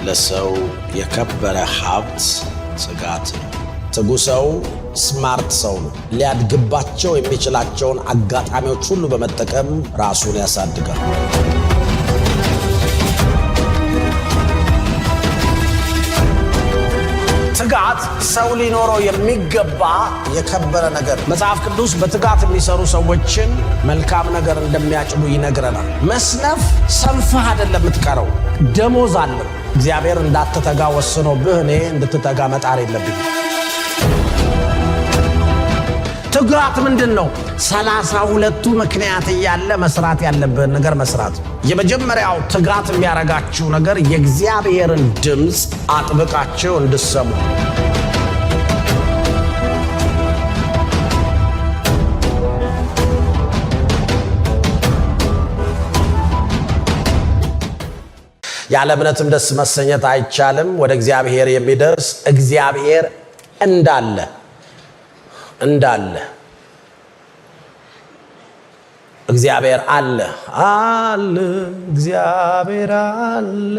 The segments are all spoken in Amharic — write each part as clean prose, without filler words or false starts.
ለሰው የከበረ ሀብት ትጋት ነው። ትጉ ሰው ስማርት ሰው ነው። ሊያድግባቸው የሚችላቸውን አጋጣሚዎች ሁሉ በመጠቀም ራሱን ያሳድጋል። ትጋት ሰው ሊኖረው የሚገባ የከበረ ነገር። መጽሐፍ ቅዱስ በትጋት የሚሰሩ ሰዎችን መልካም ነገር እንደሚያጭዱ ይነግረናል። መስነፍ ሰንፈህ አይደለም የምትቀረው፣ ደሞዝ አለው። እግዚአብሔር እንዳትተጋ ወስኖብህ እኔ እንድትተጋ መጣር የለብኝም። ትጋት ምንድን ነው? 32ቱ ምክንያት እያለ መስራት ያለብህን ነገር መስራት። የመጀመሪያው ትጋት የሚያረጋችሁ ነገር የእግዚአብሔርን ድምፅ አጥብቃችሁ እንድትሰሙ። ያለ እምነትም ደስ መሰኘት አይቻልም። ወደ እግዚአብሔር የሚደርስ እግዚአብሔር እንዳለ እግዚአብሔር አለ እግዚአብሔር አለ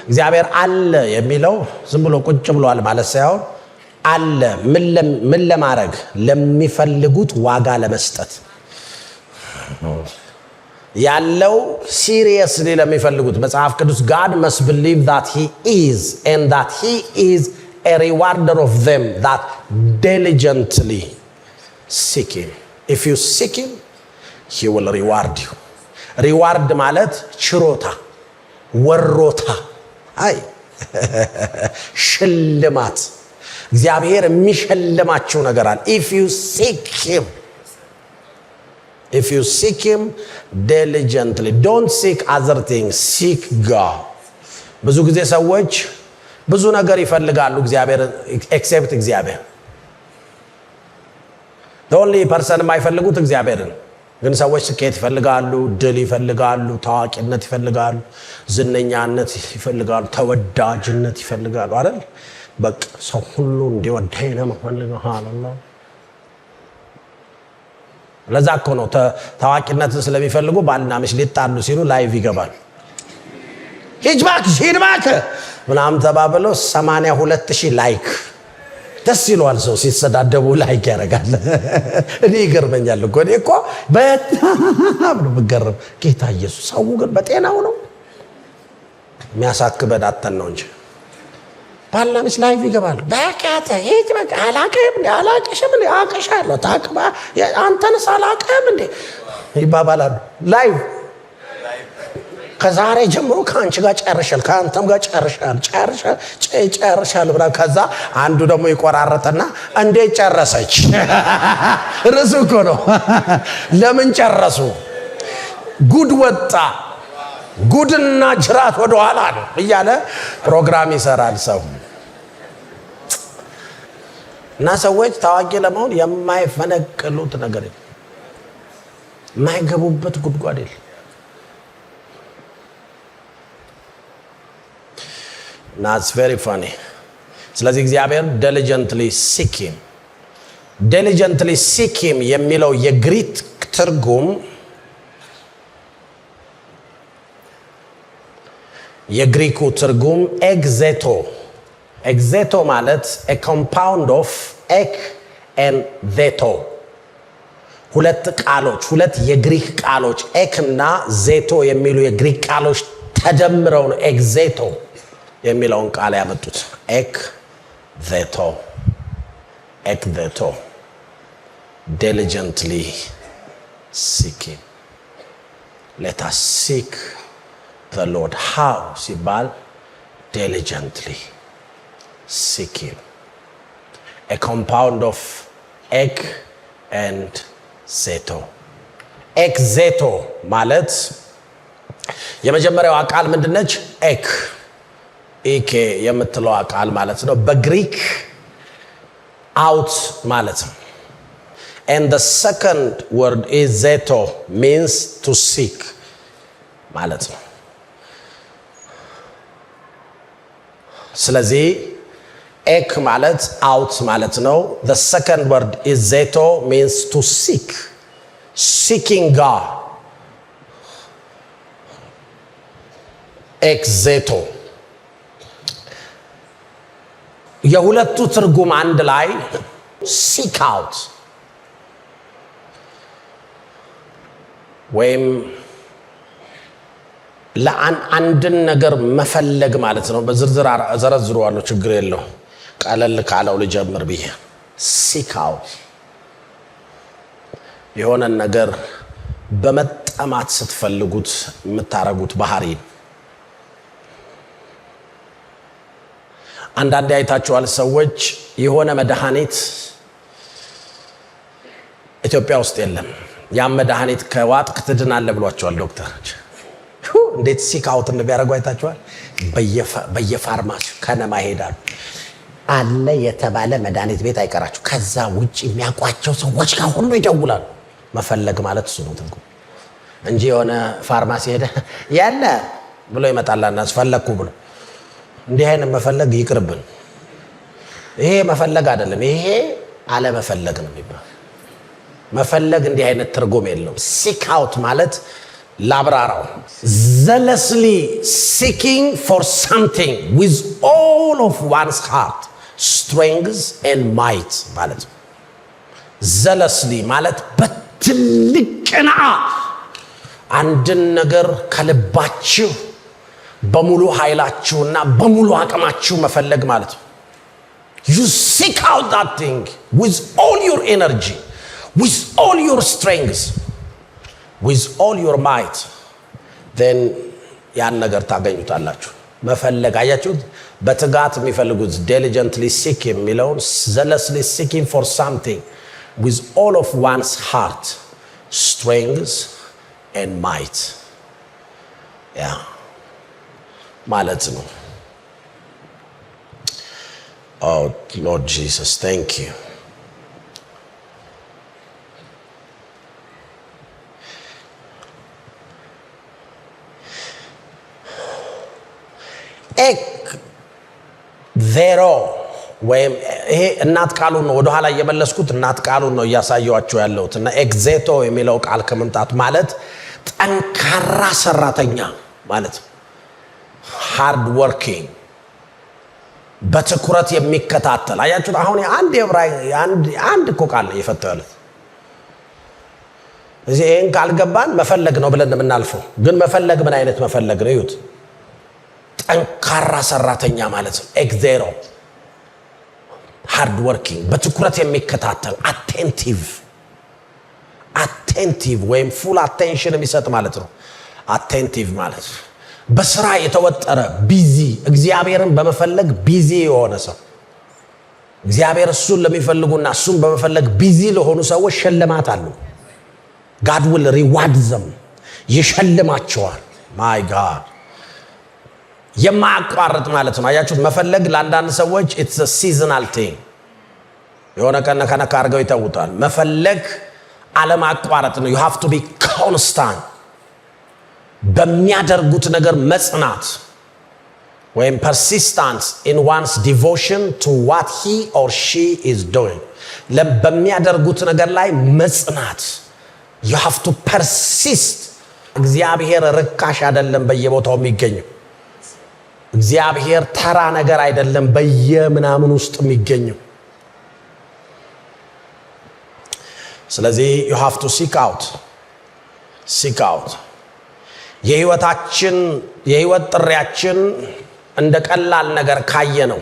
እግዚአብሔር አለ የሚለው ዝም ብሎ ቁጭ ብሏል ማለት ሳይሆን አለ ምን ለማድረግ ለሚፈልጉት ዋጋ ለመስጠት ያለው ሲሪየስሊ ለሚፈልጉት። መጽሐፍ ቅዱስ God must believe that he is and that he is a rewarder of them that diligently seek him. If you seek him, he will reward you. Reward ማለት ችሮታ፣ ወሮታ፣ አይ ሽልማት። እግዚአብሔር የሚሸልማችሁ ነገር አለ። If you seek him diligently, don't seek other things, seek God. ብዙ ጊዜ ሰዎች ብዙ ነገር ይፈልጋሉ እግዚአብሔር except እግዚአብሔር። the only person የማይፈልጉት እግዚአብሔርን። ግን ሰዎች ስኬት ይፈልጋሉ፣ ድል ይፈልጋሉ፣ ታዋቂነት ይፈልጋሉ፣ ዝነኛነት ይፈልጋሉ፣ ተወዳጅነት ይፈልጋሉ አይደል? በቃ ሰው ሁሉ እንዲወደኝ ነው ማለት። ለዛ እኮ ነው ታዋቂነትን ስለሚፈልጉ ባልና ሚስት ሊጣሉ ሲሉ ላይቭ ይገባል። ሂድ እባክህ ምናምን ተባብለው 82,000 ላይክ። ደስ ይለዋል ሰው ሲሰዳደቡ ላይክ ያደርጋል። እኔ ይገርመኛል እኮ እኔ እኮ በጣም ነው የምገርም። ጌታ ኢየሱስ ሰው ግን በጤናው ነው የሚያሳክበን አተን ነው እንጂ ባልና ሚስት ላይቭ ይገባሉ። በቃ ሂድ በቃ አላቅሽም እንዴ አቅሻለሁ ታቅባ አንተንስ አላቅም እንዴ ይባባላሉ። ላይቭ ከዛሬ ጀምሮ ከአንቺ ጋር ጨርሻል፣ ከአንተም ጋር ጨርሻል ብላ ከዛ አንዱ ደግሞ ይቆራረጥና እንዴት ጨረሰች? ርዕሱ እኮ ነው። ለምን ጨረሱ? ጉድ ወጣ፣ ጉድና ጅራት ወደ ኋላ ነው እያለ ፕሮግራም ይሰራል ሰው። እና ሰዎች ታዋቂ ለመሆን የማይፈነቅሉት ነገር የለም፣ የማይገቡበት ጉድጓድ የለም። እና it's very funny። ስለዚህ እግዚአብሔር diligently seek him የሚለው የግሪክ ትርጉም የግሪኩ ትርጉም ኤግዜቶ ማለት a compound of ek and zeto። ሁለት ቃሎች፣ ሁለት የግሪክ ቃሎች ኤክ እና ዜቶ የሚሉ የግሪክ ቃሎች ተደምረው ነው ኤግዜቶ የሚለውን ቃል ያመጡት። ኤክ ዜቶ diligently seeking። let us seek the Lord. how ሲባል diligently seeking, a compound of ek and zeto። ek zeto ማለት የመጀመሪያው ቃል ምንድነች? ኤክ የምትለው ቃል ማለት ነው። በግሪክ out ማለት ነው። and the second word is zeto, means to seek ማለት ነው። ስለዚህ ኤክ ማለት out ማለት ነው። the second word is zeto, means to seek, seeking God ኤግዜቶ የሁለቱ ትርጉም አንድ ላይ ሲክ አውት ወይም ለአንድን ነገር መፈለግ ማለት ነው። በዝርዝር ዘረዝረዋለሁ፣ ችግር የለው። ቀለል ካለው ልጀምር ብዬ ሲክ አውት የሆነ ነገር በመጠማት ስትፈልጉት የምታረጉት ባህሪ። አንዳንዴ አይታችኋል፣ ሰዎች የሆነ መድኃኒት ኢትዮጵያ ውስጥ የለም፣ ያም መድኃኒት ከዋጥክ ትድናለህ ብሏቸዋል ዶክተሮች። እንዴት ሲክ አውት እንደሚያደርጉ አይታችኋል። በየፋርማሲው ከነማ ይሄዳሉ። አለ የተባለ መድኃኒት ቤት አይቀራችሁ። ከዛ ውጭ የሚያውቋቸው ሰዎች ጋር ሁሉ ይደውላሉ። መፈለግ ማለት እሱ ነው ትርጉም እንጂ የሆነ ፋርማሲ ሄደ ያለ ብሎ ይመጣላና ፈለግኩ ብሎ እንዲህ አይነት መፈለግ ይቅርብን። ይሄ መፈለግ አይደለም፣ ይሄ አለመፈለግ ነው የሚባል። መፈለግ እንዲህ አይነት ትርጉም የለውም። ሲክ አውት ማለት ላብራራው፣ zealously seeking for something with all of one's heart, strength and might ማለት ነው። zealously ማለት በትልቅ ቅንዓት አንድን ነገር ከልባችሁ በሙሉ ኃይላችሁና በሙሉ አቅማችሁ መፈለግ ማለት ነው። you seek out that thing with all your energy, with all your strength, with all your might, then ያን ነገር ታገኙታላችሁ። መፈለግ አያችሁት? በትጋት የሚፈልጉት diligently seek የሚለውን zealously seeking for something with all of one's heart, strength and might ማለት ነው። Oh Lord Jesus, thank you. ዜሮ ወይም ይሄ እናት ቃሉን ነው ወደኋላ እየመለስኩት እናት ቃሉን ነው እያሳየኋችሁ ያለሁት። እና ኤግዜቶ የሚለው ቃል ከመምጣቱ ማለት ጠንካራ ሰራተኛ ማለት ነው። ሃርድ ወርኪንግ በትኩረት የሚከታተል አያችሁት? አሁን አንድ እኮ ቃል ነው የፈተሉት። እዚህ ይሄን ካልገባን መፈለግ ነው ብለን የምናልፈው። ግን መፈለግ ምን አይነት መፈለግ ነው? ይሁት ጠንካራ ሰራተኛ ማለት ነው። ኤግዜሮ ሃርድ ወርኪንግ በትኩረት የሚከታተል አቴንቲቭ ወይም ፉል አቴንሽን የሚሰጥ ማለት ነው። አቴንቲቭ ማለት በስራ የተወጠረ ቢዚ፣ እግዚአብሔርን በመፈለግ ቢዚ የሆነ ሰው። እግዚአብሔር እሱን ለሚፈልጉና እሱን በመፈለግ ቢዚ ለሆኑ ሰዎች ሽልማት አሉ። God will reward them፣ ይሸልማቸዋል። my God የማያቋርጥ ማለት ነው። አያችሁት? መፈለግ ለአንዳንድ ሰዎች it's a seasonal thing፣ የሆነ ቀን ከነካ አድርገው ይተውታል። መፈለግ አለማቋረጥ ነው። you have to be constant፣ በሚያደርጉት ነገር መጽናት ወይም persistence in one's devotion to what he or she is doing። በሚያደርጉት ነገር ላይ መጽናት you have to persist። እግዚአብሔር ርካሽ አይደለም በየቦታው የሚገኘው። እግዚአብሔር ተራ ነገር አይደለም በየምናምን ውስጥ የሚገኘው። ስለዚህ you have to seek out የህይወት ጥሪያችን እንደ ቀላል ነገር ካየ ነው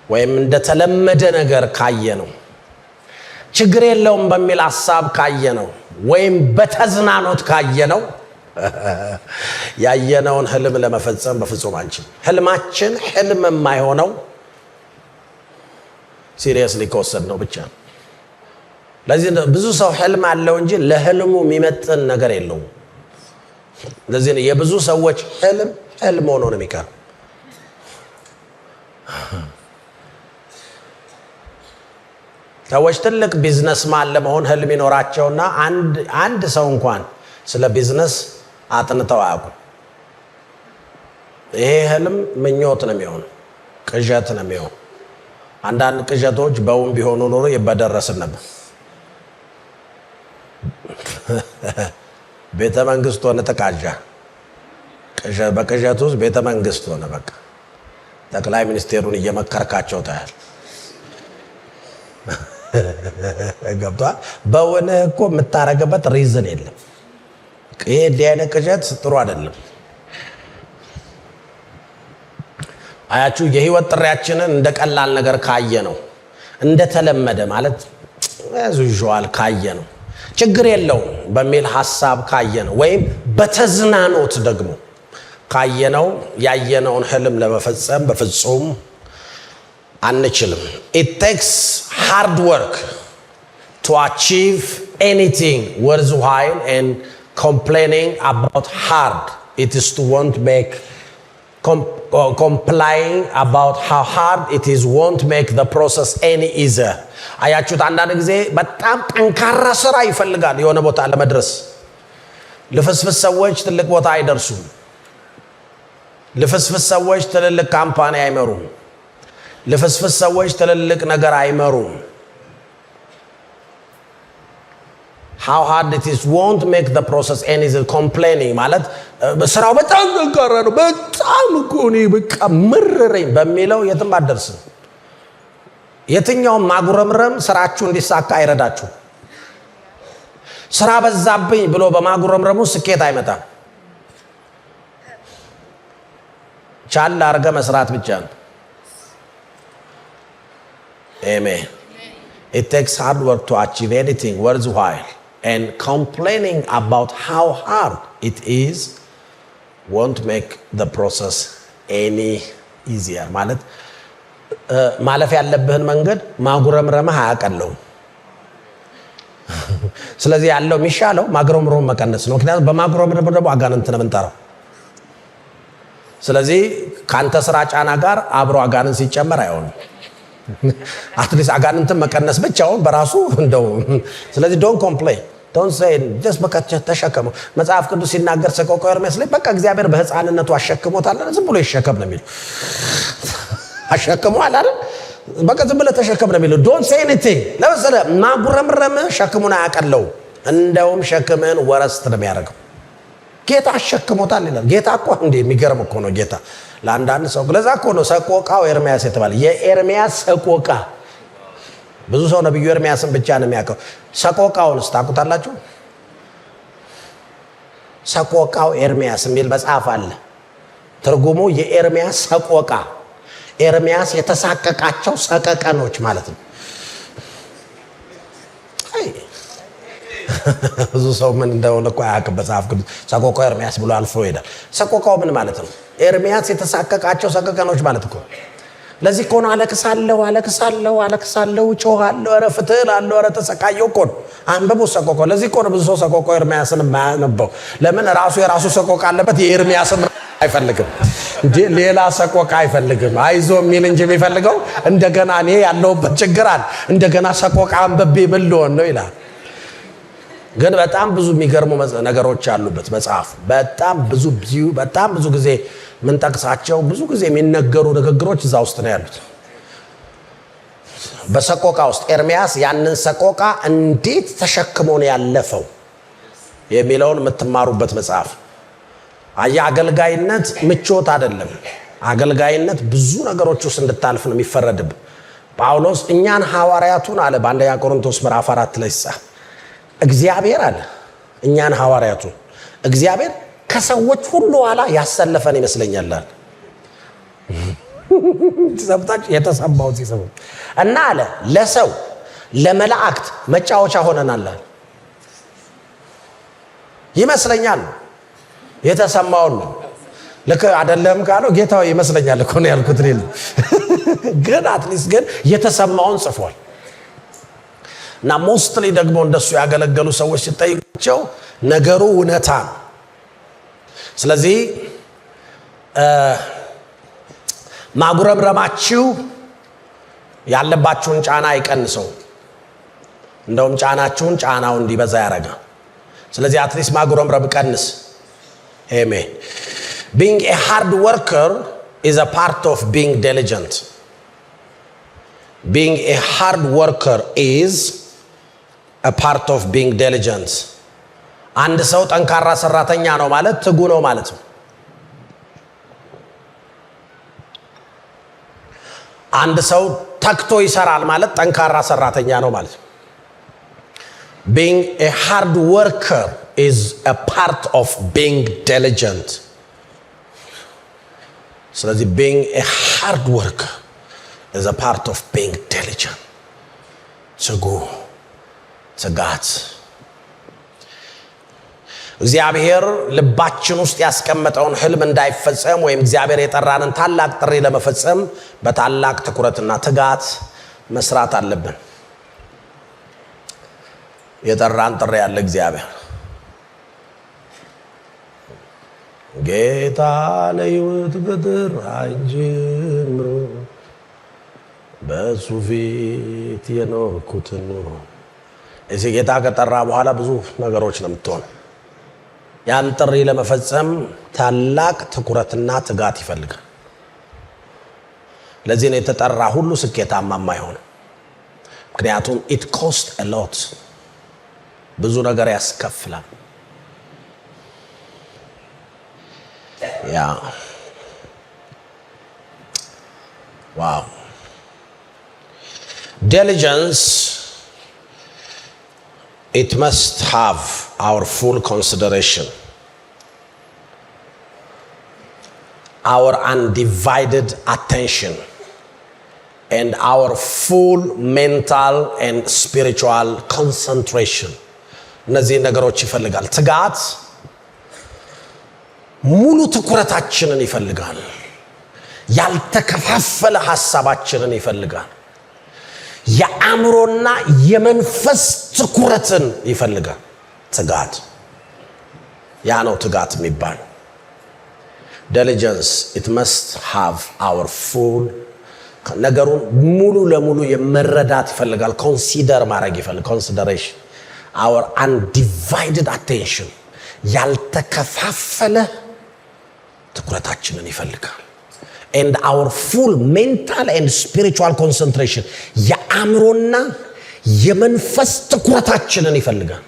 ወይም እንደ ተለመደ ነገር ካየ ነው፣ ችግር የለውም በሚል ሐሳብ ካየ ነው፣ ወይም በተዝናኖት ካየ ነው፣ ያየነውን ህልም ለመፈጸም በፍጹም አንችልም። ህልማችን ህልም የማይሆነው ሲሪየስሊ ከወሰድነው ብቻ ነው። ለዚህ ብዙ ሰው ህልም አለው እንጂ ለህልሙ የሚመጥን ነገር የለውም። ለዚህ የብዙ ሰዎች ህልም ሆኖ ነው የሚቀር። ሰዎች ትልቅ ቢዝነስማን ለመሆን ህልም ይኖራቸውና አንድ ሰው እንኳን ስለ ቢዝነስ አጥንተው አያውቁም። ይሄ ህልም ምኞት ነው የሚሆነው፣ ቅዠት ነው የሚሆነው። አንዳንድ ቅዠቶች በውን ቢሆኑ ኖሮ ይበደረስን ነበር። ቤተ መንግስት ሆነ ተቃዣ በቅዠት ውስጥ ቤተ መንግስት ሆነ። በቃ ጠቅላይ ሚኒስቴሩን እየመከርካቸው ታያል። ገብቷል። በእውነ እኮ የምታረግበት ሪዝን የለም። ይሄ እንዲህ አይነት ቅዠት ጥሩ አይደለም። አያችሁ፣ የህይወት ጥሪያችንን እንደ ቀላል ነገር ካየ ነው፣ እንደተለመደ ማለት ዩዥዋል ካየ ነው፣ ችግር የለውም በሚል ሐሳብ ካየ ነው፣ ወይም በተዝናኖት ደግሞ ካየ ነው፣ ያየነውን ህልም ለመፈጸም በፍጹም አንችልም። it takes hard work to achieve anything worthwhile, and complaining about hard it is to won't make complying about how hard it is won't make the process any easier. አያችሁት፣ አንዳንድ ጊዜ በጣም ጠንካራ ስራ ይፈልጋል የሆነ ቦታ ለመድረስ። ልፍስፍስ ሰዎች ትልቅ ቦታ አይደርሱም። ልፍስፍስ ሰዎች ትልልቅ ካምፓኒ አይመሩም። ልፍስፍስ ሰዎች ትልልቅ ነገር አይመሩም። how hard it is won't make the process any easier. complaining ማለት ስራው በጣም ጠንካራ ነው፣ በጣም እኮ እኔ በቃ መረረኝ በሚለው የትም አትደርስም። የትኛውም ማጉረምረም ስራችሁ እንዲሳካ አይረዳችሁ። ስራ በዛብኝ ብሎ በማጉረምረሙ ስኬት አይመጣም። ቻል አርገ መስራት ብቻ ነው። amen. it takes hard work to achieve anything worthwhile, and complaining about how hard it is won't make the process any easier. ማለት ማለፍ ያለብህን መንገድ ማጉረምረምህ አያቀለውም። ስለዚህ ያለው የሚሻለው ማጉረምረም መቀነስ ነው። ምክንያቱም በማጉረምረም ደግሞ አጋንንት ነው የምንጠራው። ስለዚህ ካንተ ስራ ጫና ጋር አብሮ አጋንንት ሲጨመር አይሆንም። አትሊስት አጋንንትን መቀነስ ብቻውን በራሱ እንደው። ስለዚህ ዶንት ኮምፕሌን ዶንት ሴይ ጀስት በቃ ተሸከመው። መጽሐፍ ቅዱስ ሲናገር ሰቆቃው ኤርምያስ ላይ በቃ እግዚአብሔር በህፃንነቱ አሸክሞታል፣ ዝም ብሎ ይሸከም ነው የሚለው። አሸክሟል አይደል? በቃ ዝም ብሎ ተሸከም ነው የሚለው። ዶንት ሴይ ኤኒቲንግ። ለምሳሌ ማጉረምረም ሸክሙን አያቀለው፣ እንደውም ሸክምን ወረስት ነው የሚያደርገው። ጌታ አሸክሞታል ይላል። ጌታ እኮ እንዴ የሚገርም እኮ ነው ጌታ ለአንዳንድ ሰው። ለዛ እኮ ነው ሰቆቃው ኤርምያስ የተባለ። የኤርምያስ ሰቆቃ ብዙ ሰው ነብዩ ኤርምያስን ብቻ ነው የሚያውቀው። ሰቆቃውን ታውቁታላችሁ? ሰቆቃው ኤርምያስ የሚል መጽሐፍ አለ። ትርጉሙ የኤርምያስ ሰቆቃ። ኤርምያስ የተሳቀቃቸው ሰቀቀኖች ማለት ነው። ብዙ ሰው ምን እንደሆነ እኮ አያውቅም። መጽሐፍ ቅዱስ ሰቆቃው ኤርምያስ ብሎ አልፎ ይሄዳል። ሰቆቃው ምን ማለት ነው? ኤርምያስ የተሳቀቃቸው ሰቀቀኖች ማለት እኮ። ለዚህ እኮ ነው አለቅሳለሁ ጮኻለሁ፣ ኧረ ፍትህ እላለሁ፣ ኧረ ተሰቃየሁ እኮ ነው። አንብቡ ሰቆቃው። ለዚህ እኮ ነው ብዙ ሰው ሰቆቃው ኤርምያስን የማያነበው። ለምን? ራሱ የራሱ ሰቆቃ አለበት። የኤርምያስን አይፈልግም እንዴ? ሌላ ሰቆቃ አይፈልግም። አይዞ የሚል እንጂ የሚፈልገው እንደገና እኔ ያለሁበት ችግር አለ እንደገና ሰቆቃ አንብቤ ምን ልሆን ነው ይላል። ግን በጣም ብዙ የሚገርሙ ነገሮች አሉበት መጽሐፍ። በጣም ብዙ ጊዜ ምን ጠቅሳቸው ብዙ ጊዜ የሚነገሩ ንግግሮች እዛ ውስጥ ነው ያሉት። በሰቆቃ ውስጥ ኤርምያስ ያንን ሰቆቃ እንዴት ተሸክሞ ነው ያለፈው የሚለውን የምትማሩበት መጽሐፍ። አገልጋይነት ምቾት አይደለም። አገልጋይነት ብዙ ነገሮች ውስጥ እንድታልፍ ነው የሚፈረድብ። ጳውሎስ እኛን ሐዋርያቱን አለ በአንደኛ ቆሮንቶስ ምዕራፍ 4 ላይ እግዚአብሔር አለ እኛን ሐዋርያቱን እግዚአብሔር ከሰዎች ሁሉ ኋላ ያሰለፈን ይመስለኛል አለ። ተሰብታችሁ የተሰማው ሲሰሙ እና አለ ለሰው ለመላእክት መጫወቻ ሆነናል አለ። ይመስለኛል የተሰማው ነው። ልክ አይደለም ካለው ጌታው ይመስለኛል እኮ ነው ያልኩት ነው። ግን አትሊስት ግን የተሰማውን ጽፏል። እና ሞስትሊ ደግሞ እንደሱ ያገለገሉ ሰዎች ሲጠይቁቸው ነገሩ እውነታ ነው። ስለዚህ ማጉረምረማችሁ ያለባችሁን ጫና አይቀንሰው፣ እንደውም ጫናው እንዲበዛ ያደርጋል። ስለዚህ አትሊስት ማጉረምረም ቀንስ። አሜን። Being a hard worker is a part of being diligent. Being a hard worker is a part of being diligent. አንድ ሰው ጠንካራ ሰራተኛ ነው ማለት ትጉ ነው ማለት ነው። አንድ ሰው ተክቶ ይሰራል ማለት ጠንካራ ሰራተኛ ነው ማለት ነው። Being a hard worker is a part of being diligent. ስለዚህ being a hard worker is a part of being diligent. ትጋት እግዚአብሔር ልባችን ውስጥ ያስቀመጠውን ህልም እንዳይፈጸም ወይም እግዚአብሔር የጠራንን ታላቅ ጥሪ ለመፈጸም በታላቅ ትኩረትና ትጋት መስራት አለብን። የጠራን ጥሪ ያለ እግዚአብሔር ጌታ ለሕይወት በጠራኝ ጀምሮ በሱ ፊት የኖርኩትን ኑሮ እዚህ ጌታ ከጠራ በኋላ ብዙ ነገሮች ነው የምትሆነው። ያን ጥሪ ለመፈጸም ታላቅ ትኩረትና ትጋት ይፈልጋል። ለዚህ ነው የተጠራ ሁሉ ስኬታማ የማይሆነው። ምክንያቱም it cost a lot ብዙ ነገር ያስከፍላል። wow diligence, it must have our full consideration, our undivided attention, and our full mental and spiritual concentration. እነዚህ ነገሮች ይፈልጋል። ትጋት ሙሉ ትኩረታችንን ይፈልጋል። ያልተከፋፈለ ሐሳባችንን ይፈልጋል። የአእምሮና የመንፈስ ትኩረትን ይፈልጋል። ትጋት ያ ነው ትጋት የሚባል። diligence, it must have our full ነገሩን ሙሉ ለሙሉ የመረዳት ይፈልጋል። ኮንሲደር ማድረግ ይፈልጋል። consideration, our undivided attention, ያልተከፋፈለ ትኩረታችንን ይፈልጋል። and our full mental and spiritual concentration, የአእምሮና የመንፈስ ትኩረታችንን ይፈልጋል።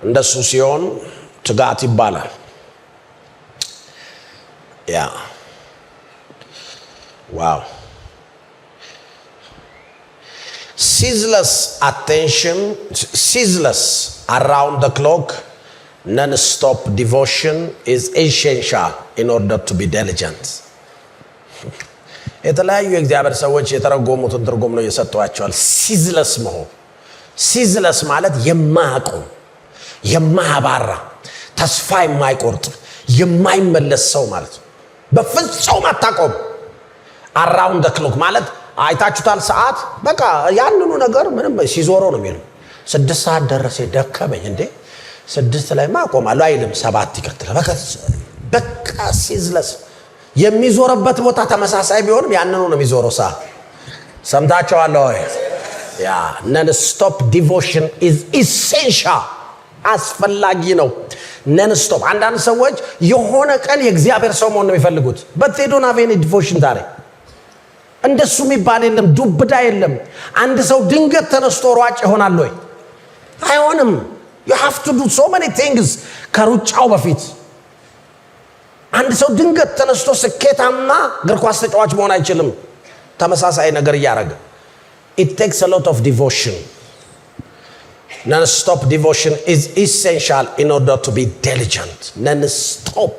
እንደሱ ሲሆን ትጋት ይባላል። wow ceaseless attention, ceaseless around the clock, non-stop devotion is essential in order to be diligent. የተለያዩ የእግዚአብሔር ሰዎች የተረጎሙትን ትርጉም ነው የሰጧቸዋል። ceaseless መሆን፣ ceaseless ማለት የማያቆም የማያባራ ተስፋ የማይቆርጥ የማይመለስ ሰው ማለት ነው። በፍጹም አታቆም። around the clock ማለት አይታችሁታል። ሰዓት በቃ ያንኑ ነገር ምንም ሲዞረው ነው የሚለው። 6 ሰዓት ደረሰ ደከመኝ እንዴ 6 ላይ ማቆማለሁ አይልም። 7 ይቀጥላል። በቃ ሲዝለስ የሚዞርበት ቦታ ተመሳሳይ ቢሆንም ያንኑ ነው የሚዞረው ሰዓት። ሰምታችኋል ወይ? non stop devotion is essential፣ አስፈላጊ ነው። non stop አንዳንድ ሰዎች የሆነ ቀን የእግዚአብሔር ሰው መሆን ነው የሚፈልጉት። but they don't have any devotion ዛሬ እንደሱ የሚባል የለም። ዱብዳ የለም። አንድ ሰው ድንገት ተነስቶ ሯጭ ይሆናል ወይ? አይሆንም። you have to do so many things ከሩጫው በፊት። አንድ ሰው ድንገት ተነስቶ ስኬታማ እግር ኳስ ተጫዋች መሆን አይችልም። ተመሳሳይ ነገር እያደረገ it takes a lot of devotion. non-stop devotion is essential in order to be diligent. non-stop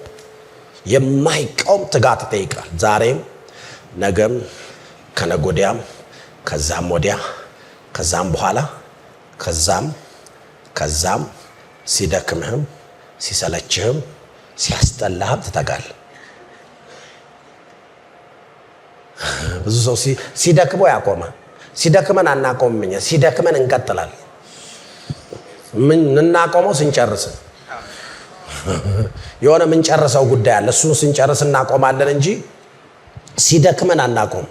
የማይቆም ትጋት ይጠይቃል። ዛሬም ነገም ከነጎዲያም ከዛም ወዲያ ከዛም በኋላ ከዛም ሲደክምህም ሲሰለችህም ሲያስጠላህም ትተጋል። ብዙ ሰው ሲደክመው ያቆማል። ሲደክመን አናቆምም። እኛ ሲደክመን እንቀጥላለን። ምን እናቆመው? ስንጨርስ የሆነ ምን ጨርሰው ጉዳይ አለ። እሱን ስንጨርስ እናቆማለን እንጂ ሲደክመን አናቆም።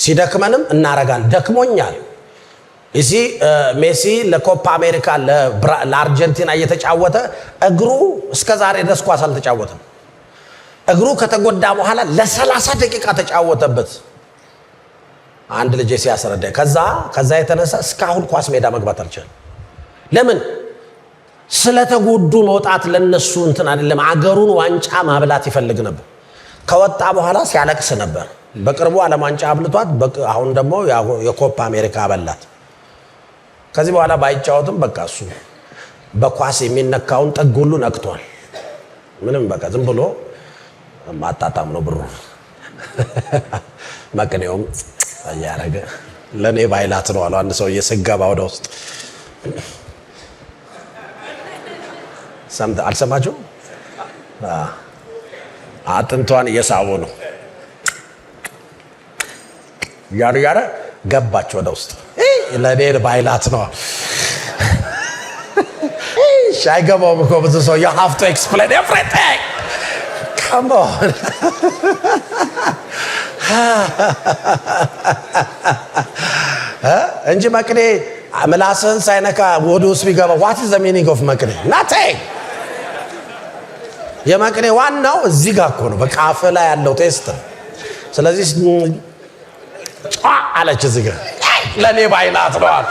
ሲደክመንም እናረጋለን። ደክሞኛል። እዚህ ሜሲ ለኮፓ አሜሪካ ለአርጀንቲና እየተጫወተ እግሩ እስከዛሬ ድረስ ኳስ አልተጫወተም። እግሩ ከተጎዳ በኋላ ለ30 ደቂቃ ተጫወተበት። አንድ ልጅ ሲያስረዳ ከዛ የተነሳ እስካሁን ኳስ ሜዳ መግባት አልቻለም። ለምን? ስለተጎዱ መውጣት ለነሱ እንትን አይደለም። አገሩን ዋንጫ ማብላት ይፈልግ ነበር። ከወጣ በኋላ ሲያለቅስ ነበር። በቅርቡ ዓለም ዋንጫ አብልቷት፣ አሁን ደግሞ የኮፓ አሜሪካ አበላት። ከዚህ በኋላ ባይጫወትም በቃ እሱ በኳስ የሚነካውን ጥግ ሁሉ ነክቷል። ምንም በቃ ዝም ብሎ ማጣጣም ነው ብሩ። መቅኔውም እያረገ ለእኔ ባይላት ነው አሉ አንድ ሰው እየሰገባ ወደ ውስጥ አልሰማችሁ? አጥንቷን እየሳቡ ነው ያረ ገባች ወደ ውስጥ። ለእኔ ባይላት ነው። አይገባውም እኮ ብዙ ሰው you have to explain everything. Come on. እንጂ መቅኔ ምላስህን ሳይነካ ወደ ውስጥ ቢገባ what is the meaning of መቅኔ? nothing. የመቅኔ ዋናው እዚህ ጋር እኮ ነው፣ በቃ አፍ ላይ ያለው ቴስት። ስለዚህ አለች እዚህ ጋር ለእኔ ባይላት ነው አሉ።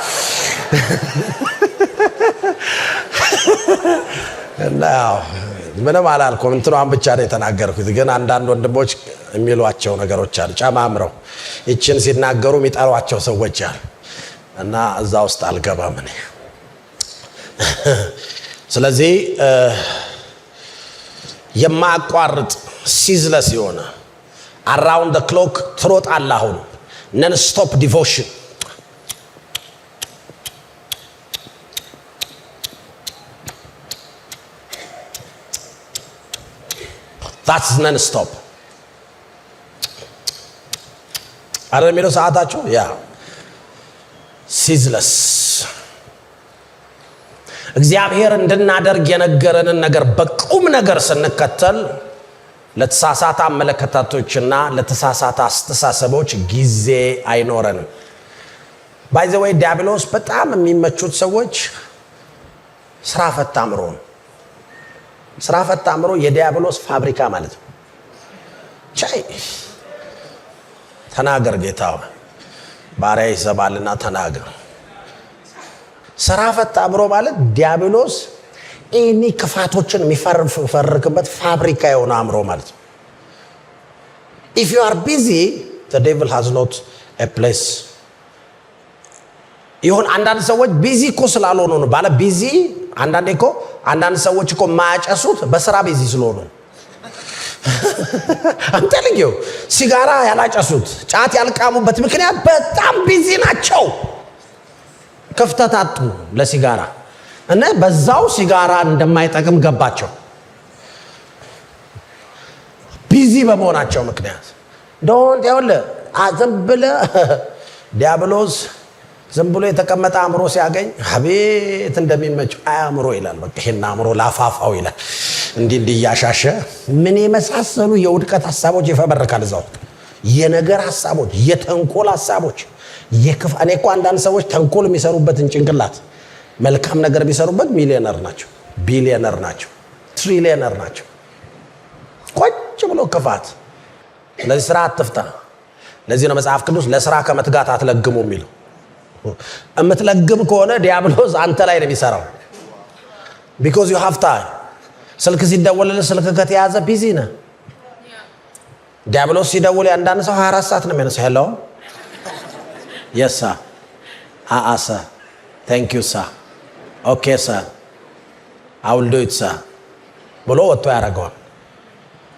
እና ምንም አላልኩም፣ እንትኗን ብቻ ነው የተናገርኩት። ግን አንዳንድ ወንድሞች የሚሏቸው ነገሮች አሉ ጨማምረው፣ ይችን ሲናገሩ የሚጠሯቸው ሰዎች አሉ። እና እዛ ውስጥ አልገባም እኔ። ስለዚህ የማያቋርጥ ሲዝለስ የሆነ አራውንድ ዘ ክሎክ ትሮጣለህ። አሁን ነን ስቶፕ ዲቮሽን that's non stop አረ የሚለው ሰዓታችሁ ያ ሲዝለስ እግዚአብሔር እንድናደርግ የነገረንን ነገር በቁም ነገር ስንከተል ለተሳሳተ አመለካከቶችና ለተሳሳተ አስተሳሰቦች ጊዜ አይኖረንም። ባይ ዘ ዌይ ዲያብሎስ በጣም የሚመቹት ሰዎች ስራ ፈት አእምሮ ነው። ስራ ፈት አእምሮ የዲያብሎስ ፋብሪካ ማለት ነው። ቻይ ተናገር ጌታ ባሪያ ይሰማልና ተናገር። ስራ ፈት አእምሮ ማለት ዲያብሎስ እኒ ክፋቶችን የሚፈርክበት ፋብሪካ የሆነ አእምሮ ማለት ነው። if you are busy the devil has not a place. ይሁን አንዳንድ ሰዎች ቢዚ እኮ ስላልሆኑ ነው ባለ ቢዚ። አንዳንድ ሰዎች እኮ ማያጨሱት በስራ ቢዚ ስለሆኑ I'm telling you ሲጋራ ያላጨሱት ጫት ያልቃሙበት ምክንያት በጣም ቢዚ ናቸው። ክፍተት አጡ ለሲጋራ እና በዛው ሲጋራ እንደማይጠቅም ገባቸው ቢዚ በመሆናቸው ምክንያት። ዶንት ያውለ ዝም ብለህ ዲያብሎስ ዝም ብሎ የተቀመጠ አእምሮ ሲያገኝ አቤት እንደሚመች አእምሮ ይላል። በቃ ይሄን አእምሮ ላፋፋው ይላል። እንዲህ ያሻሸ ምን የመሳሰሉ የውድቀት ሐሳቦች ይፈበረካል እዛው። የነገር ሐሳቦች፣ የተንኮል ሐሳቦች፣ እኔ እኮ አንዳንድ ሰዎች ተንኮል የሚሰሩበትን ጭንቅላት መልካም ነገር ቢሰሩበት ሚሊዮነር ናቸው፣ ቢሊዮነር ናቸው፣ ትሪሊዮነር ናቸው። ቁጭ ብሎ ክፋት። ለዚህ ስራ አትፍታ። ለዚህ ነው መጽሐፍ ቅዱስ ለስራ ከመትጋት አትለግሙ የሚለው። እምትለግም ከሆነ ዲያብሎስ አንተ ላይ ነው የሚሰራው። because you have time። ስልክ ሲደወልልህ ስልክ ከተያዘ ቢዚ ነህ። ዲያብሎስ ሲደውል አንዳንድ ሰው 24 ሰዓት ነው የሚያነሳው። ሄሎ yes sir sir thank you sir okay sir I will do it sir ብሎ ወጥቶ ያደርገዋል።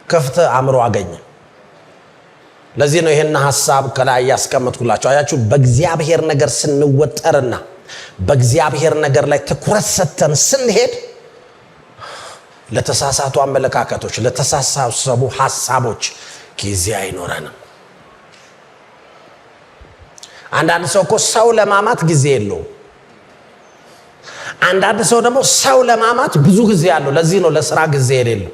ክፍት አእምሮ አገኘ። ለዚህ ነው ይሄን ሐሳብ ከላይ ያስቀመጥኩላችሁ። አያችሁ በእግዚአብሔር ነገር ስንወጠርና በእግዚአብሔር ነገር ላይ ትኩረት ሰጥተን ስንሄድ ለተሳሳቱ አመለካከቶች፣ ለተሳሳቱ ሐሳቦች ጊዜ አይኖረንም። አንዳንድ ሰው እኮ ሰው ለማማት ጊዜ የለውም። አንዳንድ ሰው ደግሞ ሰው ለማማት ብዙ ጊዜ አለው። ለዚህ ነው ለስራ ጊዜ የሌለው።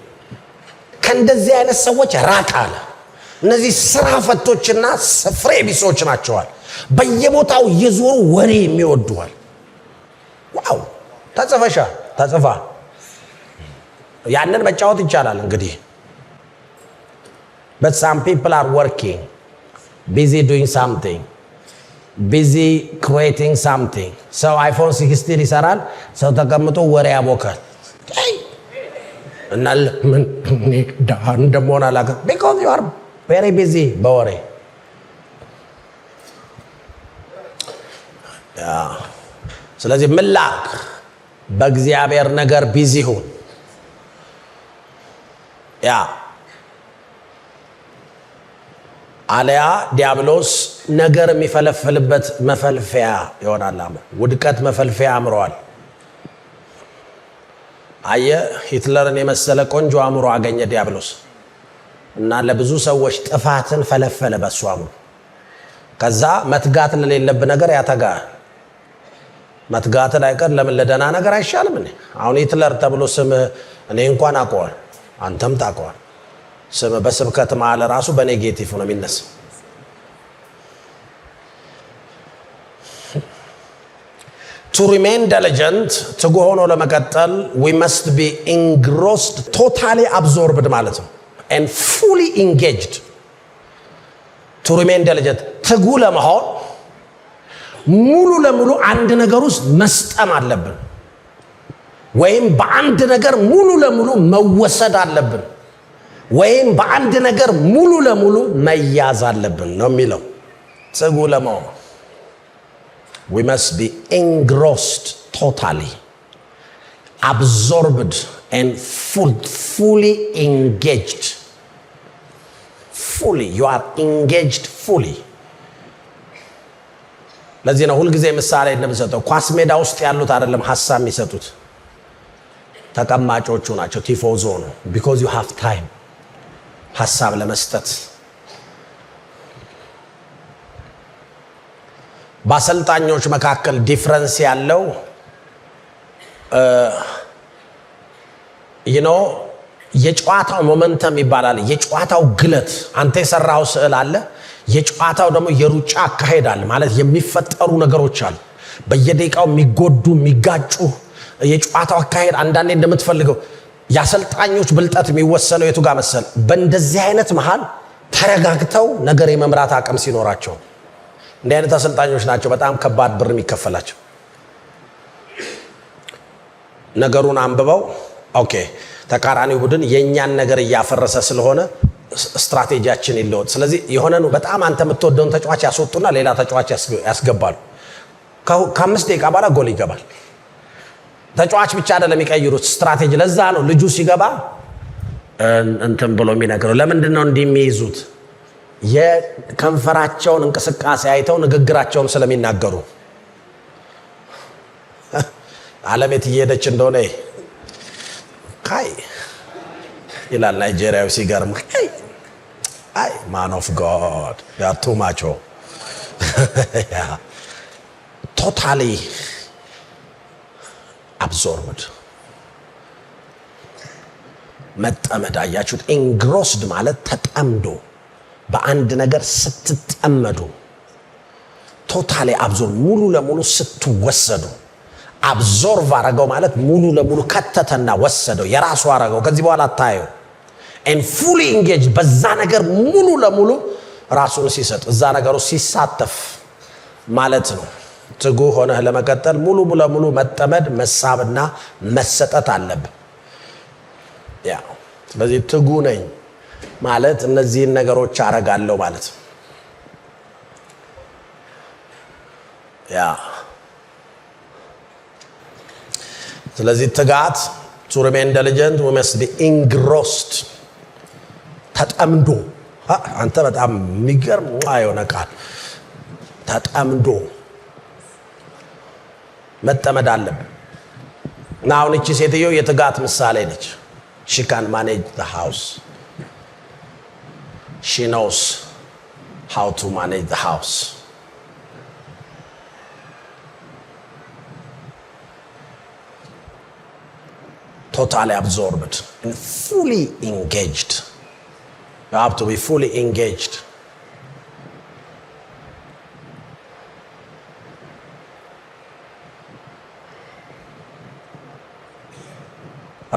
ከእንደዚህ አይነት ሰዎች ራቅ አለ። እነዚህ ስራ ፈቶችና ፍሬ ቢሶች ናቸዋል። በየቦታው እየዞሩ ወሬ የሚወዱዋል። ዋው ተጽፋ ያንን መጫወት ይቻላል እንግዲህ። but some people are working, busy doing something, busy creating something. ሰው አይፎን 16 ይሰራል፣ ሰው ተቀምጦ ወሬ ያቦካል። እና ምን ዳር እንደምሆን አላውቅም because you are very busy በወሬ ስለዚህ ምን ላክ በእግዚአብሔር ነገር ቢዚ ሁን አለያ ዲያብሎስ ነገር የሚፈለፈልበት መፈልፈያ ይሆናል ውድቀት መፈልፈያ አምሯል አየ ሂትለርን የመሰለ ቆንጆ አምሮ አገኘ ዲያብሎስ እና ለብዙ ሰዎች ጥፋትን ፈለፈለ በሱ አምሮ ከዛ መትጋት ለሌለብ ነገር ያተጋ መትጋት አይቀር ለምን ለደና ነገር አይሻልም እንዴ አሁን ሂትለር ተብሎ ስም እኔ እንኳን አውቀዋል አንተም ታውቀዋል ስም በስብከት ማለ ራሱ በኔጌቲቭ ነው የሚነሳው to remain diligent ትጉ ሆኖ ለመቀጠል we must be engrossed totally absorbed ማለት ነው and fully engaged to remain diligent ትጉ ለመሆን ሙሉ ለሙሉ አንድ ነገር ውስጥ መስጠም አለብን ወይም በአንድ ነገር ሙሉ ለሙሉ መወሰድ አለብን ወይም በአንድ ነገር ሙሉ ለሙሉ መያዝ አለብን ነው የሚለው ትጉ ለመሆን we must be engrossed totally absorbed and fully engaged fully you are engaged fully ለዚህ ነው ሁሉ ጊዜ ምሳሌ እንደምሰጠው ኳስ ሜዳ ውስጥ ያሉት አይደለም ሐሳብ የሚሰጡት ተቀማጮቹ ናቸው ቲፎዞ ነው because you have time ሐሳብ ለመስጠት በአሰልጣኞች መካከል ዲፈረንስ ያለው የጨዋታው ሞመንተም ይባላል የጨዋታው ግለት አንተ የሰራው ስዕል አለ የጨዋታው ደግሞ የሩጫ አካሄዳል ማለት የሚፈጠሩ ነገሮች አሉ በየደቂቃው የሚጎዱ የሚጋጩ የጨዋታው አካሄድ አንዳንዴ እንደምትፈልገው ያሰልጣኞች ብልጠት የሚወሰነው የቱ ጋር መሰል በእንደዚህ አይነት መሃል ተረጋግተው ነገር የመምራት አቅም ሲኖራቸው እንደ አይነት አሰልጣኞች ናቸው በጣም ከባድ ብር የሚከፈላቸው ነገሩን አንብበው ኦኬ ተቃራኒው ቡድን የኛን ነገር ያፈረሰ ስለሆነ ስትራቴጂያችን ይለወጥ ስለዚህ የሆነኑ በጣም አንተ የምትወደውን ተጫዋች ያስወጡና ሌላ ተጫዋች ያስገባሉ ከ5 ደቂቃ በኋላ ጎል ይገባል ተጫዋች ብቻ አይደለም የሚቀይሩት ስትራቴጂ ለዛ ነው ልጁ ሲገባ እንትን ብሎ የሚነገረው ለምንድን ነው እንደሚይዙት የከንፈራቸውን እንቅስቃሴ አይተው ንግግራቸውን ስለሚናገሩ ዓለምት እየሄደች እንደሆነ ካይ ይላል ናይጄሪያው ሲገርም አይ man of God you are too much yeah totally absorbed መጠመድ አያችሁት engrossed ማለት ተጠምዶ በአንድ ነገር ስትጠመዱ ቶታሊ አብዞርብ ሙሉ ለሙሉ ስትወሰዱ አብዞርቭ አረጋው ማለት ሙሉ ለሙሉ ከተተና ወሰደው የራሱ አረጋው ከዚህ በኋላ ታዩ and fully engaged በዛ ነገር ሙሉ ለሙሉ ራሱን ሲሰጥ እዛ ነገሩ ሲሳተፍ ማለት ነው ትጉ ሆነ ለመቀጠል ሙሉ ለሙሉ መጠመድ መሳብና መሰጠት አለበት ያ ስለዚህ ትጉ ነኝ ማለት እነዚህን ነገሮች አረጋለሁ ማለት ያ ስለዚህ ትጋት to remain diligent we must be engrossed ተጠምዶ አንተ በጣም የሚገርም አይሆነ ቃል ተጠምዶ መጠመድ አለበት ናው እቺ ሴትዮ የትጋት ምሳሌ ነች she can manage the house she knows how to manage the house totally absorbed and fully engaged you have to be fully engaged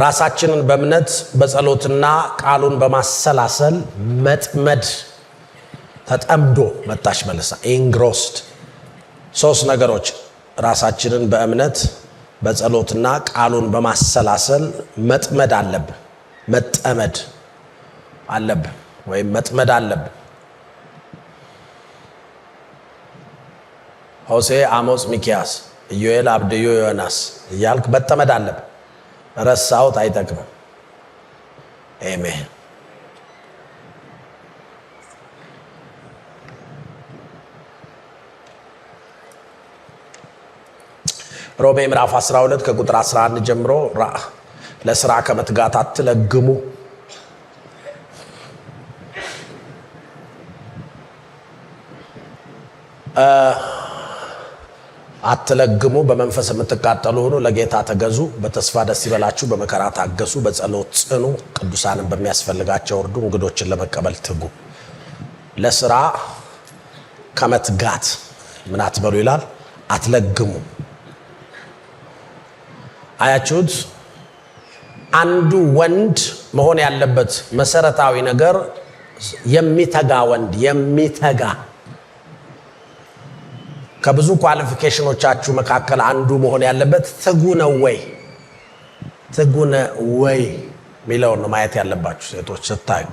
ራሳችንን በእምነት በጸሎትና ቃሉን በማሰላሰል መጥመድ ተጠምዶ መጣሽ መልሳ engrossed ሶስት ነገሮች ራሳችንን በእምነት በጸሎትና ቃሉን በማሰላሰል መጥመድ አለብን መጠመድ አለብን ወይም መጥመድ አለብን። ሆሴ፣ አሞጽ፣ ሚኪያስ፣ ኢዮኤል፣ አብድዮ፣ ዮናስ እያልክ መጠመድ አለብን። ረሳሁት አይጠቅምም። አሜን። ሮሜ ምዕራፍ 12 ከቁጥር 11 ጀምሮ ለስራ ከመትጋት አትለግሙ። አትለግሙ፣ በመንፈስ የምትቃጠሉ ሁኑ፣ ለጌታ ተገዙ፣ በተስፋ ደስ ይበላችሁ፣ በመከራ ታገሱ፣ በጸሎት ጽኑ፣ ቅዱሳንን በሚያስፈልጋቸው እርዱ፣ እንግዶችን ለመቀበል ትጉ። ለስራ ከመትጋት ምን አትበሉ ይላል? አትለግሙ። አያችሁት? አንዱ ወንድ መሆን ያለበት መሰረታዊ ነገር የሚተጋ ወንድ፣ የሚተጋ ከብዙ ኳሊፊኬሽኖቻችሁ መካከል አንዱ መሆን ያለበት ትጉ ነው ወይ? ትጉ ነው ወይ ሚለውን ነው ማየት ያለባችሁ። ሴቶች ስታዩ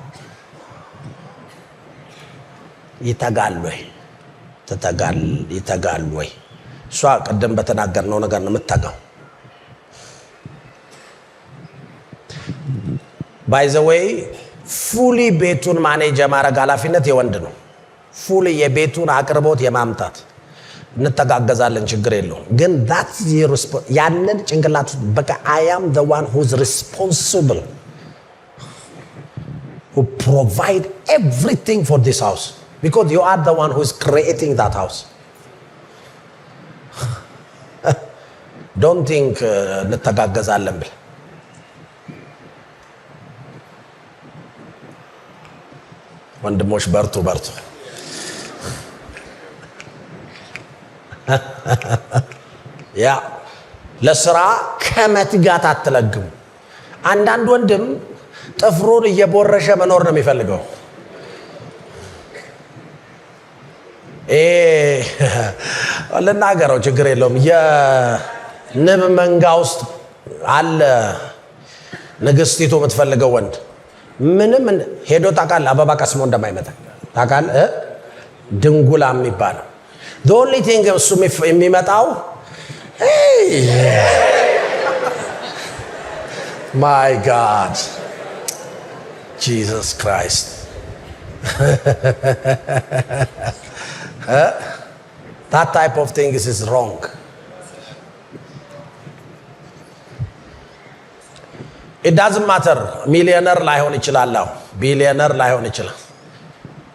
ይተጋል ወይ? ይተጋል ወይ? እሷ ቀደም በተናገርነው ነገር ነው የምትተጋው። ባይ ዘ ዌይ ፉሊ ቤቱን ማኔጅ የማድረግ ኃላፊነት የወንድ ነው። ፉሊ የቤቱን አቅርቦት የማምጣት እንተጋገዛለን፣ ችግር የለውም። ግን ያንን ጭንቅላት በቃ I am the one who's responsible who provide everything for this house because you are the one who is creating that house. Don't think እንተጋገዛለን ብል ወንድሞች በርቱ። ያ ለስራ ከመትጋት አትለግሙ። አንዳንድ ወንድም ጥፍሩን እየቦረሸ መኖር ነው የሚፈልገው። ልናገረው ችግር የለውም። የንብ መንጋ ውስጥ አለ ንግስቲቱ የምትፈልገው ወንድ ምንም ሄዶ ታውቃለህ? አበባ ቀስሞ እንደማይመጣ ታውቃለህ? ድንጉላ የሚባለው the only thing እሱ የሚመጣው my God Jesus Christ that type of thing is wrong. It doesn't matter. ሚሊዮነር ላይሆን ይችላል፣ ቢሊዮነር ላይሆን ይችላል።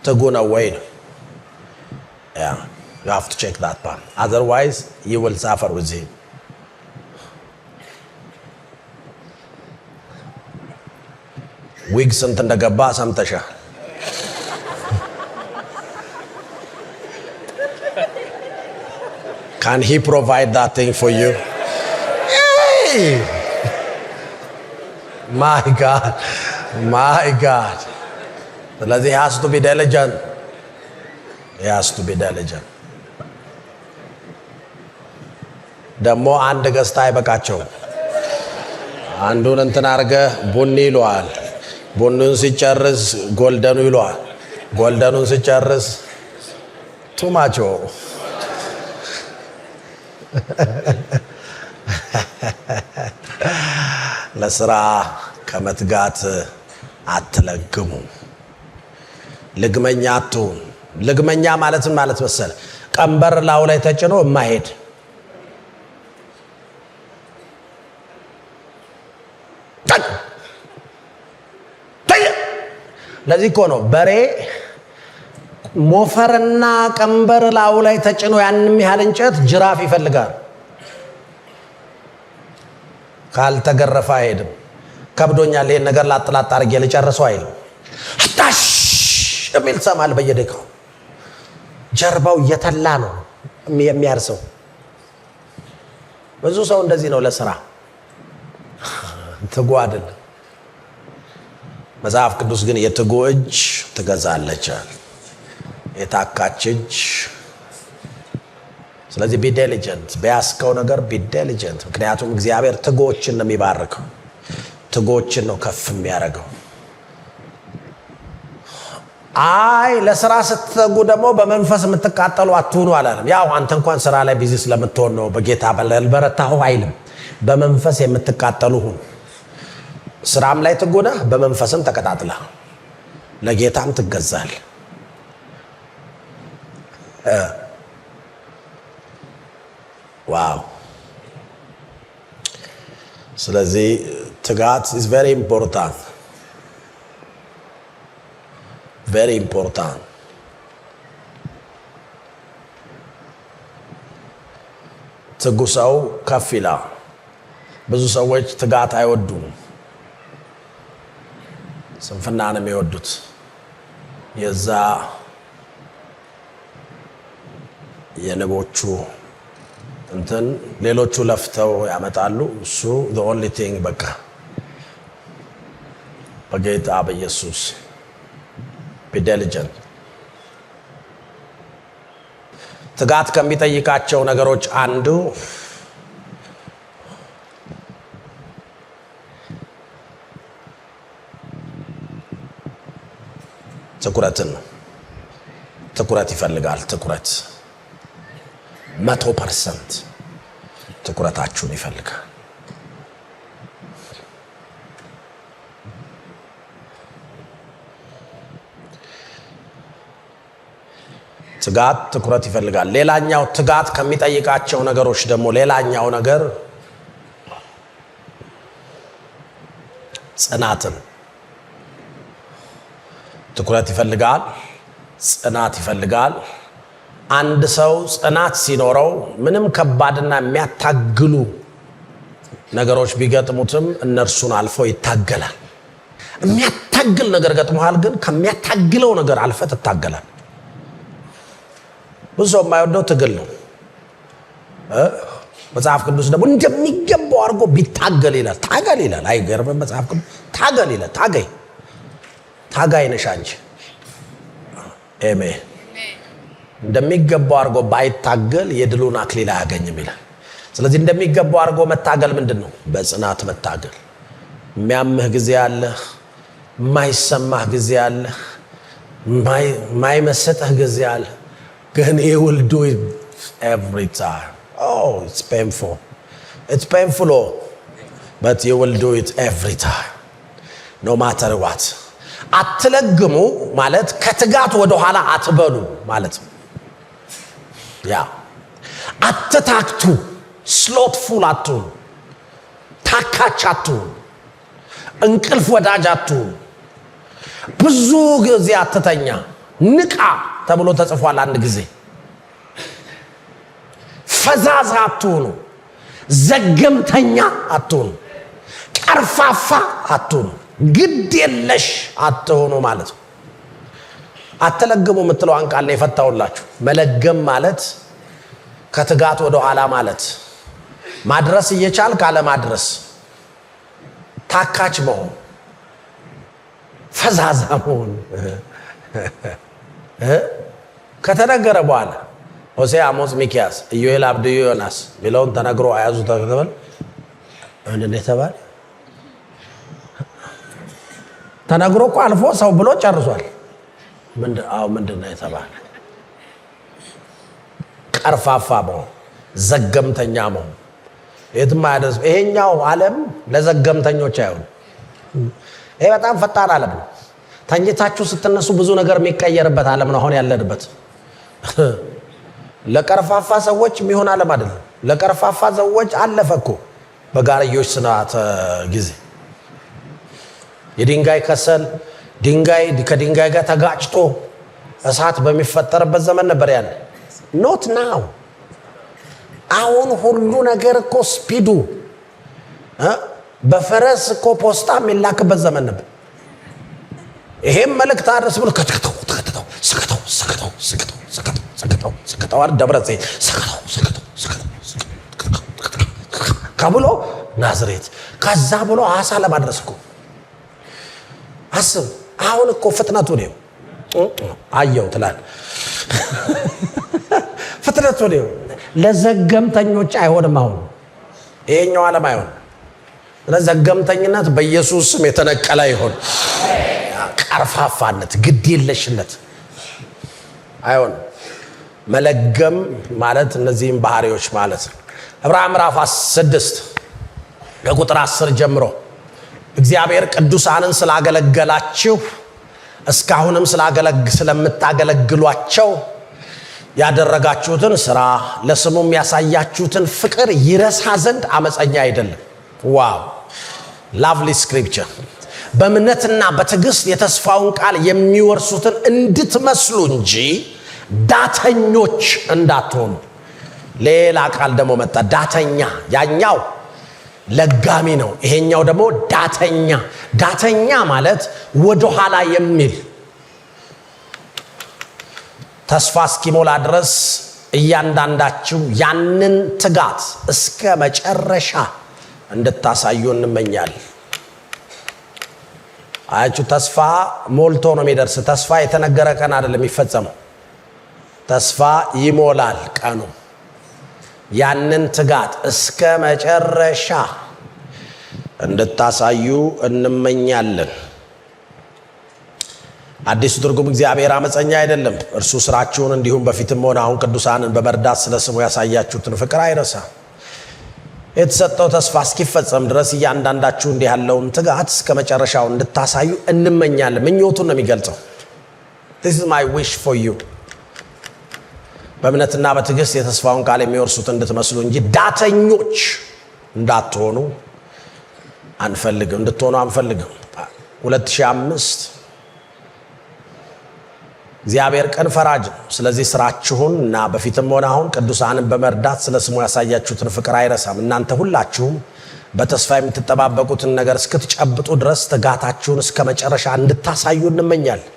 ትጉ ነው ወይ? Yeah, you have to check that part. Otherwise, you will suffer with him. ዊግ ስንት እንደገባ ሰምተሻል? Can he provide that thing for you? Hey! My God. ስለዚህ he has to be diligent. ደግሞ አንድ ገዝታ አይበቃቸውም። አንዱን እንትን አድርገህ ቡኒ ይለዋል። ቡኑን ሲጨርስ ጎልደኑ ይለዋል። ጎልደኑን ሲጨርስ ቱማቾ። ለስራ ከመትጋት አትለግሙ። ልግመኛ አትሁን። ልግመኛ ማለት መሰለ ቀንበር ላው ላይ ተጭኖ የማይሄድ ለዚህ እኮ ነው በሬ ሞፈርና ቀንበር ላው ላይ ተጭኖ ያንንም ያህል እንጨት ጅራፍ ይፈልጋል። ካልተገረፈ አይሄድም። ከብዶኛል ይሄን ነገር ላጥላጥ አድርጌ ልጨርሰው አይልም። አታሽ የሚል ሰማል በየደቂቃው። ጀርባው እየተላ ነው የሚያርሰው። ብዙ ሰው እንደዚህ ነው ለስራ ትጉ አይደለም። መጽሐፍ ቅዱስ ግን የትጉ እጅ ትገዛለች፣ የታካች እጅ። ስለዚህ ቢ ዲሊጀንት፣ በያዝከው ነገር ቢ ዲሊጀንት። ምክንያቱም እግዚአብሔር ትጉዎችን ነው የሚባርከው። ትጎችን ነው ከፍ የሚያደርገው። አይ ለስራ ስትተጉ ደግሞ በመንፈስ የምትቃጠሉ አትሁኑ አላለም። ያው አንተ እንኳን ስራ ላይ ቢዚ ስለምትሆን ነው በጌታ በረታሁ አይልም። በመንፈስ የምትቃጠሉ ሁኑ። ስራም ላይ ትጉና በመንፈስም ተቀጣጥላ ለጌታም ትገዛል። ዋው! ስለዚህ ትጋት is very important. Very important. ትጉ ሰው ከፍ ይላል። ብዙ ሰዎች ትጋት አይወዱም። ስንፍና ነው የሚወዱት። የዛ የንቦቹ እንትን ሌሎቹ ለፍተው ያመጣሉ። እሱ the only thing በቃ በጌታ በኢየሱስ be diligent። ትጋት ከሚጠይቃቸው ነገሮች አንዱ ትኩረትን ነው። ትኩረት ይፈልጋል። ትኩረት 100% ትኩረታችሁን ይፈልጋል። ትጋት ትኩረት ይፈልጋል። ሌላኛው ትጋት ከሚጠይቃቸው ነገሮች ደግሞ ሌላኛው ነገር ጽናትን ትኩረት ይፈልጋል። ጽናት ይፈልጋል። አንድ ሰው ጽናት ሲኖረው ምንም ከባድና የሚያታግሉ ነገሮች ቢገጥሙትም እነርሱን አልፎ ይታገላል። የሚያታግል ነገር ገጥሞሃል፣ ግን ከሚያታግለው ነገር አልፈ ትታገላል። ብዙ ሰው የማይወደው ትግል ነው። መጽሐፍ ቅዱስ ደግሞ እንደሚገባው አድርጎ ቢታገል ይላል። ታገል ይላል። አይገርምም? መጽሐፍ ቅዱስ ታገል ይላል። ታጋይ ነሽ አንቺ። አሜን። እንደሚገባው አድርጎ ባይታገል የድሉን አክሊል አያገኝም ይላል። ስለዚህ እንደሚገባው አድርጎ መታገል ምንድን ነው? በጽናት መታገል። የሚያምህ ጊዜ አለ፣ የማይሰማህ ጊዜ አለ፣ የማይመስጥህ ጊዜ አለ። ግን he will do it every time. Oh, it's painful. It's painful, but you will do it every time. No matter what. አትለግሙ ማለት ከትጋት ወደ ኋላ አትበሉ ማለት ነው። ያ አትታክቱ፣ ስሎትፉል አትሁኑ፣ ታካች አትሁኑ፣ እንቅልፍ ወዳጅ አትሁኑ፣ ብዙ ጊዜ አትተኛ፣ ንቃ ተብሎ ተጽፏል። አንድ ጊዜ ፈዛዛ አትሁኑ፣ ዘገምተኛ አትሁኑ፣ ቀርፋፋ አትሁኑ፣ ግድ የለሽ አትሁኑ ማለት ነው። አትለግሙ የምትለዋን ቃል ነው የፈታውላችሁ። መለገም ማለት ከትጋት ወደ ኋላ ማለት፣ ማድረስ እየቻል ካለ ማድረስ፣ ታካች መሆን፣ ፈዛዛ መሆን ከተነገረ በኋላ ሆሴዕ፣ አሞጽ፣ ሚክያስ፣ ኢዮኤል፣ አብድዩ፣ ዮናስ ሚለውን ተነግሮ አያዙ ተከተል እንዴ ተባለ። ተነግሮ እኮ አልፎ ሰው ብሎ ጨርሷል። ምንድን ነው የተባለ? ቀርፋፋ መሆን፣ ዘገምተኛ መሆን የትም አያደርስ። ይሄኛው ዓለም ለዘገምተኞች አይሆንም። ይሄ በጣም ፈጣን ዓለም ነው። ተኝታችሁ ስትነሱ ብዙ ነገር የሚቀየርበት ዓለም ነው አሁን ያለንበት። ለቀርፋፋ ሰዎች የሚሆን ዓለም አይደለም። ለቀርፋፋ ሰዎች አለፈ እኮ በጋርዮሽ ስርዓተ ጊዜ የድንጋይ ከሰል ድንጋይ ከድንጋይ ጋር ተጋጭቶ እሳት በሚፈጠርበት ዘመን ነበር ያለ። ኖት ናው። አሁን ሁሉ ነገር እኮ ስፒዱ በፈረስ እኮ ፖስታ የሚላክበት ዘመን ነበር። ይሄም መልእክት አድርስ ብሎ ስከተው ደብረ ዘይት ከብሎ ናዝሬት ከዛ ብሎ አሳ ለማድረስ እኮ አስብ። አሁን እኮ ፍጥነቱ ነው። አየው ትላል ፍጥነቱ ነው። ለዘገምተኞች አይሆንም። አሁን ይሄኛው ዓለም አይሆንም። ዘገምተኝነት በኢየሱስ ስም የተነቀለ ይሁን። ቀርፋፋነት፣ ግዴለሽነት አይሆን። መለገም ማለት እነዚህም ባህሪዎች ማለት ነው። ዕብራውያን ምዕራፍ 6 ከቁጥር 10 ጀምሮ እግዚአብሔር ቅዱሳንን ስላገለገላችሁ እስካሁንም ስለምታገለግሏቸው ያደረጋችሁትን ስራ ለስሙም ያሳያችሁትን ፍቅር ይረሳ ዘንድ አመፀኛ አይደለም። ዋው ላቭሊ ስክሪፕቸር። በእምነትና በትዕግስት የተስፋውን ቃል የሚወርሱትን እንድትመስሉ እንጂ ዳተኞች እንዳትሆኑ። ሌላ ቃል ደግሞ መጣ፣ ዳተኛ። ያኛው ለጋሚ ነው፣ ይሄኛው ደግሞ ዳተኛ። ዳተኛ ማለት ወደኋላ የሚል ተስፋ እስኪሞላ ድረስ እያንዳንዳችሁ ያንን ትጋት እስከ መጨረሻ እንድታሳዩ እንመኛለን። አያችሁ፣ ተስፋ ሞልቶ ነው የሚደርስ። ተስፋ የተነገረ ቀን አይደለም የሚፈጸመው። ተስፋ ይሞላል ቀኑ። ያንን ትጋት እስከ መጨረሻ እንድታሳዩ እንመኛለን። አዲሱ ትርጉም እግዚአብሔር አመፀኛ አይደለም፣ እርሱ ስራችሁን እንዲሁም በፊትም ሆነ አሁን ቅዱሳንን በመርዳት ስለ ስሙ ያሳያችሁትን ፍቅር አይረሳም። የተሰጠው ተስፋ እስኪፈጸም ድረስ እያንዳንዳችሁ እንዲህ ያለውን ትጋት እስከ መጨረሻው እንድታሳዩ እንመኛለን። ምኞቱን ነው የሚገልጸው። This is my wish for you። በእምነትና በትዕግስት የተስፋውን ቃል የሚወርሱት እንድትመስሉ እንጂ ዳተኞች እንዳትሆኑ አንፈልግም፣ እንድትሆኑ አንፈልግም። 2005 እግዚአብሔር ቀን ፈራጅ ነው። ስለዚህ ስራችሁን እና በፊትም ሆነ አሁን ቅዱሳንን በመርዳት ስለ ስሙ ያሳያችሁትን ፍቅር አይረሳም። እናንተ ሁላችሁም በተስፋ የምትጠባበቁትን ነገር እስክትጨብጡ ድረስ ትጋታችሁን እስከ መጨረሻ እንድታሳዩ እንመኛለን።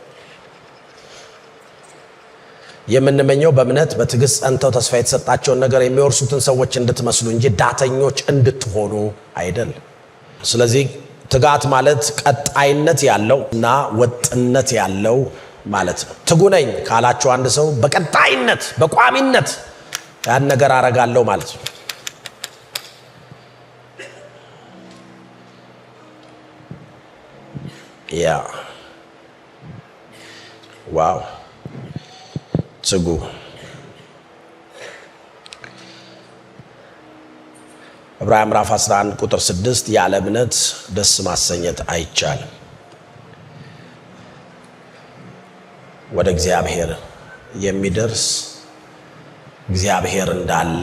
የምንመኘው በእምነት በትዕግስት ጸንተው ተስፋ የተሰጣቸውን ነገር የሚወርሱትን ሰዎች እንድትመስሉ እንጂ ዳተኞች እንድትሆኑ አይደለም። ስለዚህ ትጋት ማለት ቀጣይነት ያለው እና ወጥነት ያለው ማለት ነው። ትጉ ነኝ ካላችሁ አንድ ሰው በቀጣይነት በቋሚነት ያን ነገር አረጋለሁ ማለት ነው። ያ ዋው ትጉ። ዕብራውያን ምዕራፍ 11 ቁጥር 6 ያለ እምነት ደስ ማሰኘት አይቻልም። ወደ እግዚአብሔር የሚደርስ እግዚአብሔር እንዳለ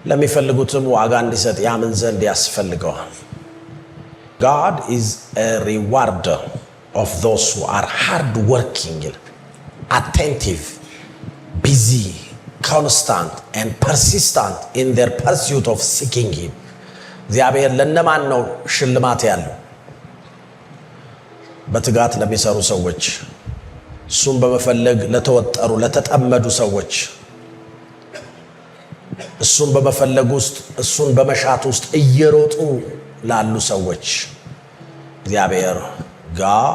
ለሚፈልጉትም ዋጋ እንዲሰጥ ያምን ዘንድ ያስፈልገዋል። God is a rewarder of those who are hard working, attentive, busy, constant and persistent in their pursuit of seeking him. እግዚአብሔር ለነማን ነው ሽልማት ያለው? በትጋት ለሚሰሩ ሰዎች፣ እሱን በመፈለግ ለተወጠሩ ለተጠመዱ ሰዎች፣ እሱን በመፈለግ ውስጥ እሱን በመሻት ውስጥ እየሮጡ ላሉ ሰዎች እግዚአብሔር God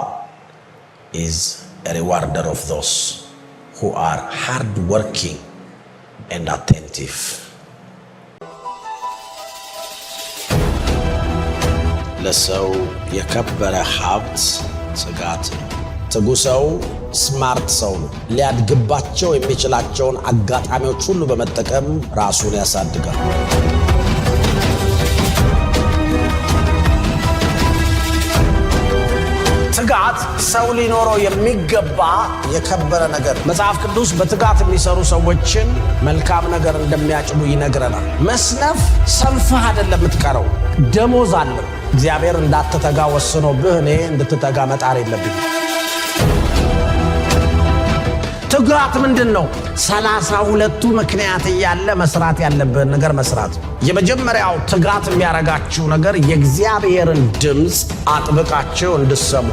is a rewarder of those who are hard working and attentive. ለሰው የከበረ ሀብት ትጋት ነው። ትጉ ሰው ስማርት ሰው ነው። ሊያድግባቸው የሚችላቸውን አጋጣሚዎች ሁሉ በመጠቀም ራሱን ያሳድጋል። ትጋት ሰው ሊኖረው የሚገባ የከበረ ነገር። መጽሐፍ ቅዱስ በትጋት የሚሰሩ ሰዎችን መልካም ነገር እንደሚያጭዱ ይነግረናል። መስነፍ ሰንፈህ አይደለም የምትቀረው፣ ደሞዝ አለው። እግዚአብሔር እንዳትተጋ ወስኖብህ እኔ እንድትተጋ መጣር የለብኝ። ትጋት ምንድን ነው? 32ቱ ምክንያት እያለ መስራት ያለብህን ነገር መስራት። የመጀመሪያው ትጋት የሚያረጋችሁ ነገር የእግዚአብሔርን ድምፅ አጥብቃችሁ እንድትሰሙ።